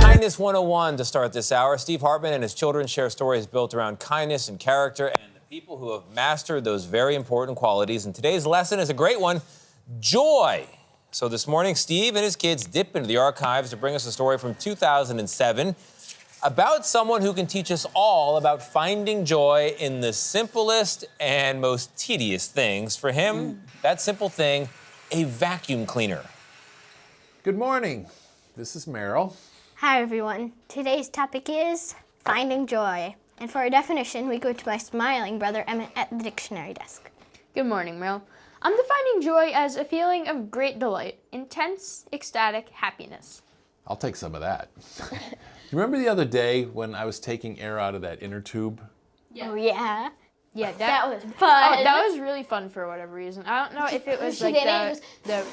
Kindness 101 to start this hour. Steve Hartman and his children share stories built around kindness and character and the people who have mastered those very important qualities. And today's lesson is a great one, joy. So this morning, Steve and his kids dip into the archives to bring us a story from 2007 about someone who can teach us all about finding joy in the simplest and most tedious things. For him, that simple thing, a vacuum cleaner. Good morning. This is Merrill. Hi everyone. Today's topic is finding joy. And for our definition, we go to my smiling brother Emmett at the dictionary desk. Good morning, Merrill. I'm defining joy as a feeling of great delight, intense, ecstatic happiness. I'll take some of that. You remember the other day when I was taking air out of that inner tube? Yeah. Oh yeah. Yeah, That was fun. Oh, that was really fun for whatever reason. I don't know if it was like the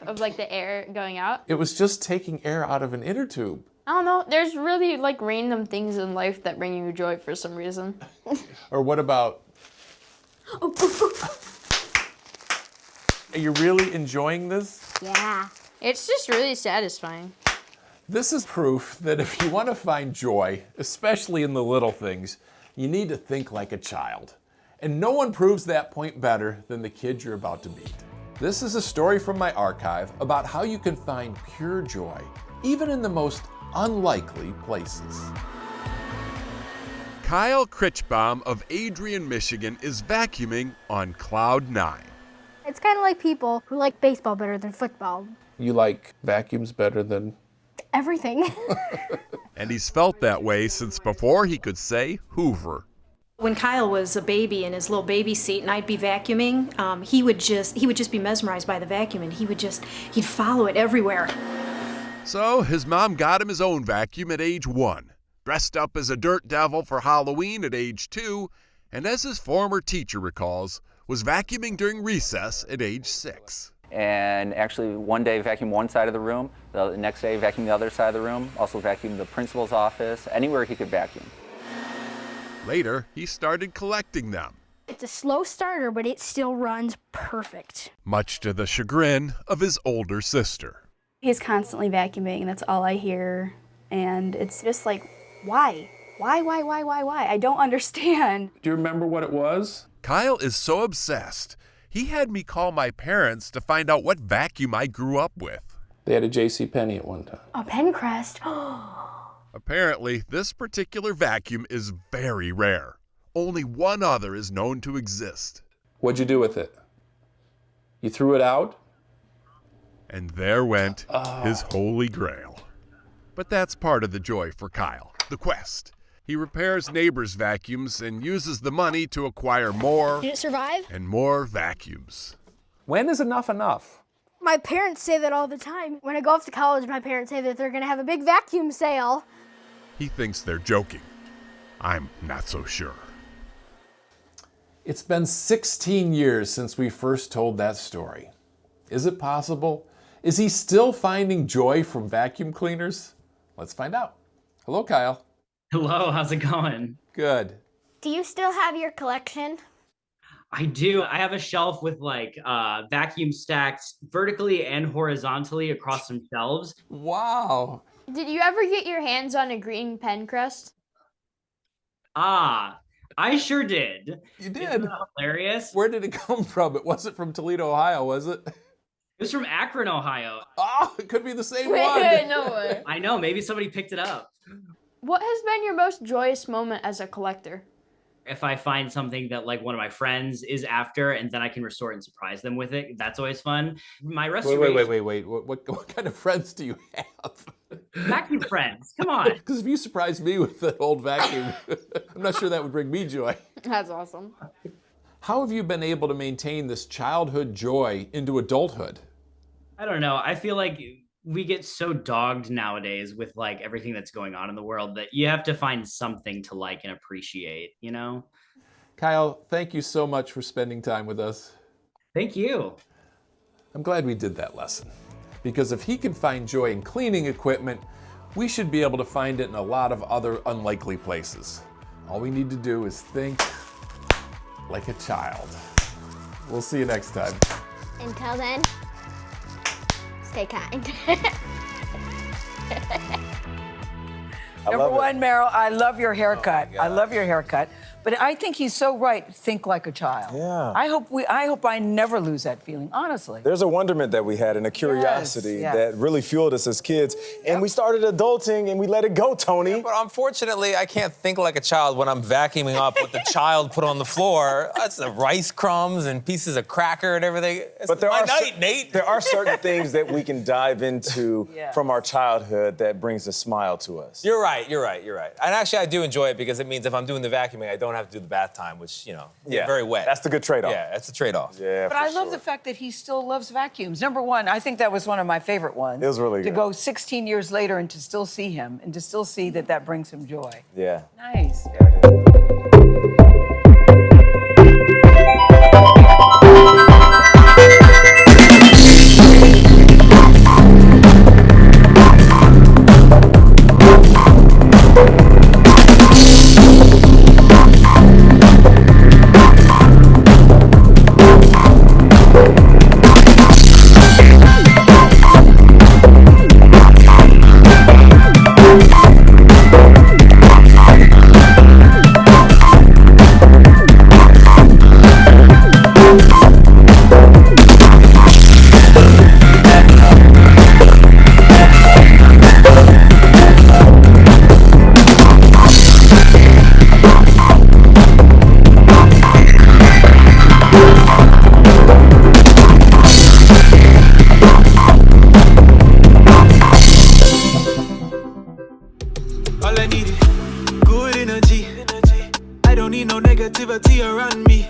of like the air going out. It was just taking air out of an inner tube. I don't know. There's really like random things in life that bring you joy for some reason. Or what about... Are you really enjoying this? Yeah. It's just really satisfying. This is proof that if you want to find joy, especially in the little things, you need to think like a child. And no one proves that point better than the kid you're about to meet. This is a story from my archive about how you can find pure joy, even in the most unlikely places. Kyle Critchbaum of Adrian, Michigan is vacuuming on cloud 9. It's kind of like people who like baseball better than football. You like vacuums better than... Everything. And he's felt that way since before he could say Hoover. When Kyle was a baby in his little baby seat and I'd be vacuuming, he would just be mesmerized by the vacuum and he'd follow it everywhere. So his mom got him his own vacuum at age 1, dressed up as a dirt devil for Halloween at age 2, and as his former teacher recalls, was vacuuming during recess at age 6. and actually one day vacuum one side of the room, the next day vacuum the other side of the room, also vacuum the principal's office, anywhere he could vacuum. Later, he started collecting them, It's a slow starter, but it still runs perfect. much to the chagrin of his older sister. He's constantly vacuuming, and that's all I hear. And it's just like, why? Why? I don't understand. Do you remember what it was? Kyle is so obsessed, he had me call my parents to find out what vacuum I grew up with. They had a JCPenney at one time. A Pencrest. Apparently, this particular vacuum is very rare. Only one other is known to exist. What'd you do with it? You threw it out? And there went his holy grail. But that's part of the joy for Kyle, the quest. He repairs neighbors' vacuums and uses the money to acquire more Did it survive? and more vacuums. When is enough enough? My parents say that all the time. When I go off to college, my parents say that they're going to have a big vacuum sale. He thinks they're joking. I'm not so sure. It's been 16 years since we first told that story. Is it possible? Is he still finding joy from vacuum cleaners? Let's find out. Hello, Kyle. Hello, how's it going? Good. Do you still have your collection? I do. I have a shelf with like vacuum stacked vertically and horizontally across some shelves. Wow. Did you ever get your hands on a green Pencrest? I sure did. You did? Isn't that hilarious? Where did it come from? It wasn't from Toledo, Ohio, was it? It was from Akron, Ohio. Oh, it could be the same Wait, one. no way. I know, maybe somebody picked it up. What has been your most joyous moment as a collector? If I find something that like one of my friends is after and then I can restore it and surprise them with it, that's always fun. My restoration... Wait. What kind of friends do you have? Vacuum friends, come on. Because if you surprised me with an old vacuum, I'm not sure that would bring me joy. That's awesome. How have you been able to maintain this childhood joy into adulthood? I don't know. I feel like we get so dogged nowadays with like everything that's going on in the world that you have to find something to like and appreciate, you know? Kyle, thank you so much for spending time with us. Thank you. I'm glad we did that lesson. Because if he can find joy in cleaning equipment, we should be able to find it in a lot of other unlikely places. All we need to do is think like a child. We'll see you next time. Until then, stay kind. Number one, Meryl, I love your haircut. I love your haircut. But I think he's so right. Think like a child. Yeah. I hope I never lose that feeling, honestly. There's a wonderment that we had and a curiosity that really fueled us as kids. And we started adulting and we let it go, Tony. Yeah, but unfortunately, I can't think like a child when I'm vacuuming up what the child put on the floor. That's the rice crumbs and pieces of cracker and everything. But there are certain things that we can dive into from our childhood that brings a smile to us. You're right. And actually, I do enjoy it because it means if I'm doing the vacuuming, I don't have to do the bath time, which, you know, get very wet. That's the good trade-off. Yeah, that's the trade-off. Yeah, But I love the fact that he still loves vacuums. Number one, I think that was one of my favorite ones. It was really to good. go 16 years later and to still see him and to still see that brings him joy. Yeah. Nice. All I need is good energy. I don't need no negativity around me.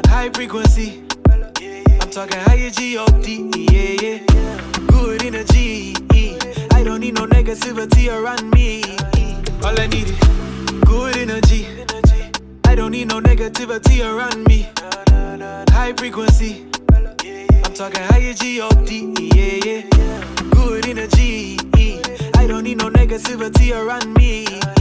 High frequency. I'm talking higher G-O-D, yeah. Good energy. I don't need no negativity around me. All I need is good energy. I don't need no negativity around me. High frequency. I'm talking higher G-O-D, yeah, yeah. Good energy. I don't need no negativity around me.